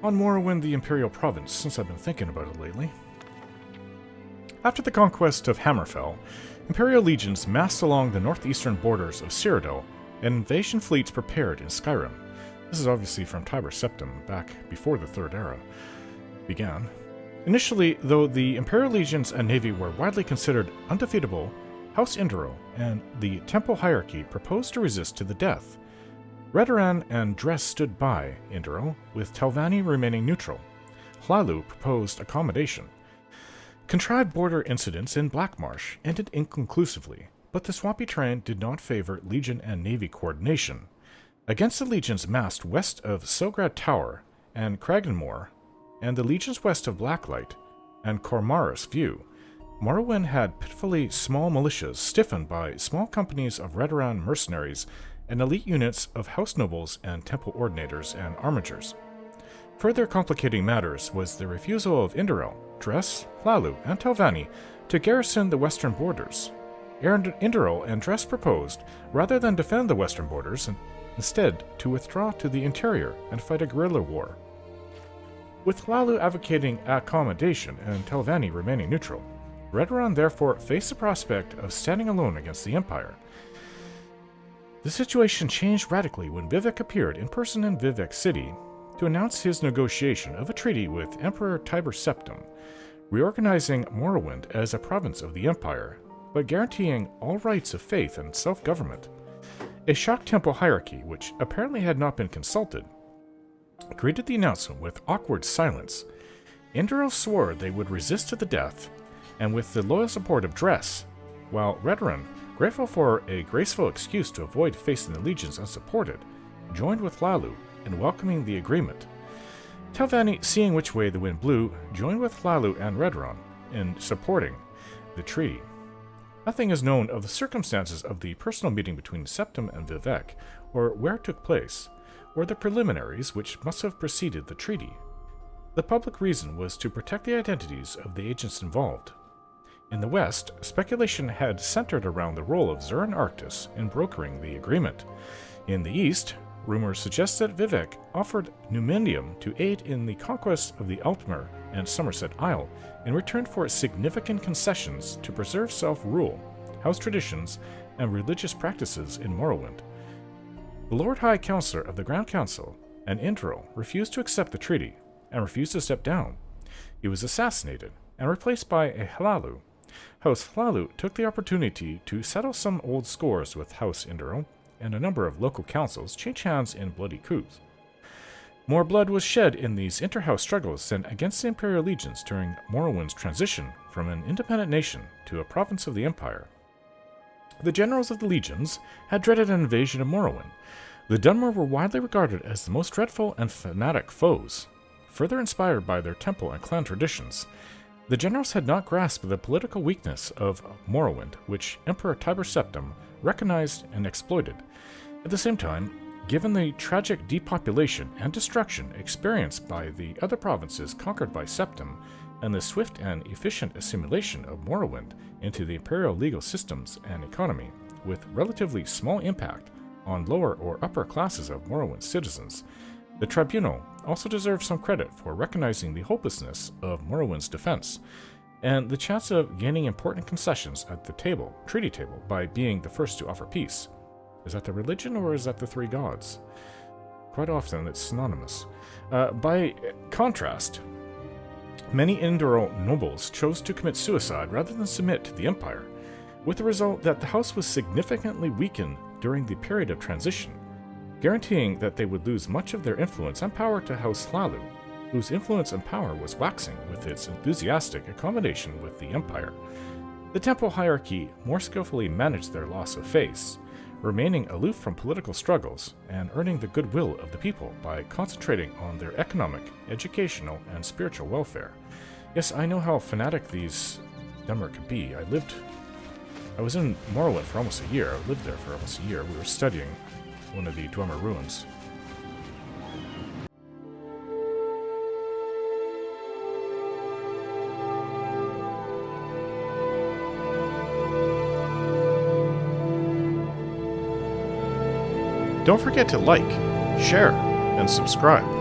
on Morrowind, the Imperial province, since I've been thinking about it lately. After the conquest of Hammerfell, Imperial legions massed along the northeastern borders of Cyrodiil, and invasion fleets prepared in Skyrim. This is obviously from Tiber Septim, back before the Third Era began. Initially, though the Imperial legions and navy were widely considered undefeatable, House Indral and the Temple hierarchy proposed to resist to the death. Redoran and Dress stood by Indral, with Telvanni remaining neutral. Hlalu proposed accommodation. Contrived border incidents in Blackmarsh ended inconclusively, but the swampy terrain did not favor Legion and Navy coordination. Against the legions massed west of Sograd Tower and Kraganmore, and the legions west of Blacklight and Cormaris View, Morrowind had pitifully small militias stiffened by small companies of Redoran mercenaries and elite units of house nobles and temple ordinators and armigers. Further complicating matters was the refusal of Indral, Dress, Hlalu, and Telvanni to garrison the western borders. Indral and Dress proposed, rather than defend the western borders, instead to withdraw to the interior and fight a guerrilla war. With Hlalu advocating accommodation and Telvanni remaining neutral, Redoran therefore faced the prospect of standing alone against the Empire. The situation changed radically when Vivec appeared in person in Vivec City to announce his negotiation of a treaty with Emperor Tiber Septim, reorganizing Morrowind as a province of the Empire, but guaranteeing all rights of faith and self-government. A shocked temple hierarchy, which apparently had not been consulted, greeted the announcement with awkward silence. Indral swore they would resist to the death, and with the loyal support of Dress, while Redoran, grateful for a graceful excuse to avoid facing the legions unsupported, joined with Hlalu in welcoming the agreement. Telvanni, seeing which way the wind blew, joined with Hlalu and Redoran in supporting the treaty. Nothing is known of the circumstances of the personal meeting between Septim and Vivec, or where it took place, or the preliminaries which must have preceded the treaty. The public reason was to protect the identities of the agents involved. In the West, speculation had centered around the role of Zurin Arctis in brokering the agreement. In the East, rumors suggest that Vivec offered Numendium to aid in the conquest of the Altmer and Somerset Isle in return for significant concessions to preserve self-rule, house traditions, and religious practices in Morrowind. The Lord High Counselor of the Grand Council and Indral refused to accept the treaty and refused to step down. He was assassinated and replaced by a Hlalu. House Hlalu took the opportunity to settle some old scores with House Indral, and a number of local councils changed hands in bloody coups. More blood was shed in these inter-house struggles than against the Imperial legions during Morrowind's transition from an independent nation to a province of the Empire. The generals of the legions had dreaded an invasion of Morrowind. The Dunmer were widely regarded as the most dreadful and fanatic foes. Further inspired by their temple and clan traditions, the generals had not grasped the political weakness of Morrowind, which Emperor Tiber Septim recognized and exploited. At the same time, given the tragic depopulation and destruction experienced by the other provinces conquered by Septim, and the swift and efficient assimilation of Morrowind into the Imperial legal systems and economy, with relatively small impact on lower or upper classes of Morrowind's citizens, the tribunal also deserves some credit for recognizing the hopelessness of Morrowind's defense, and the chance of gaining important concessions at the treaty table, by being the first to offer peace. Is that the religion or is that the three gods? Quite often it's synonymous. By contrast, many Indral nobles chose to commit suicide rather than submit to the Empire, with the result that the house was significantly weakened during the period of transition, guaranteeing that they would lose much of their influence and power to House Hlalu, whose influence and power was waxing with its enthusiastic accommodation with the Empire. The temple hierarchy more skillfully managed their loss of face, remaining aloof from political struggles and earning the goodwill of the people by concentrating on their economic, educational, and spiritual welfare. Yes, I know how fanatic these Dunmer could be. I was in Morrowind for almost a year. I lived there for almost a year. We were studying one of the Dwemer ruins. Don't forget to like, share, and subscribe.